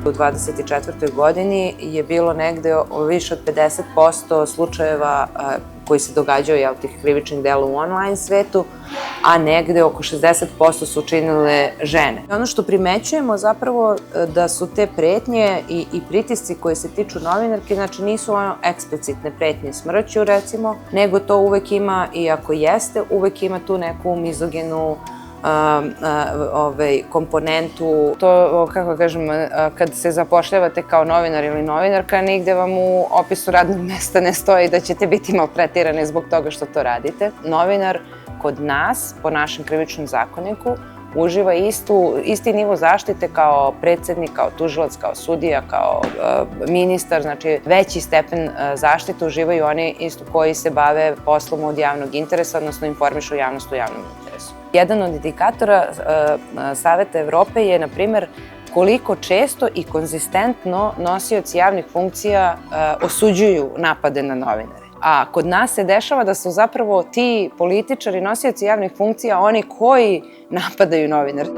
U 2024. godini je bilo negde više od 50% slučajeva koji se događaju tih krivičnih dela u online svetu, a negde oko 60% su učinile žene. Ono što primećujemo zapravo da su te pretnje i pritisci koji se tiču novinarke, znači nisu eksplicitne pretnje smrću recimo, nego to uvek ima, i ako jeste, uvek ima tu neku mizogenu komponentu. To, kako kažem, kad se zapošljavate kao novinar ili novinarka, nigde vam u opisu radnog mesta ne stoji da ćete biti maltretirani zbog toga što to radite. Novinar kod nas, po našem krivičnom zakoniku, uživa isti nivo zaštite kao predsednik, kao tužilac, kao sudija, kao ministar, znači veći stepen zaštite uživaju oni isto koji se bave poslom od javnog interesa, odnosno informišu javnost u javnom interesu. Jedan od indikatora Saveta Evrope je, na primer, koliko često i konzistentno nosioci javnih funkcija osuđuju napade na novinare. A kod nas se dešava da su zapravo ti političari, nosioci javnih funkcija, oni koji napadaju novinare.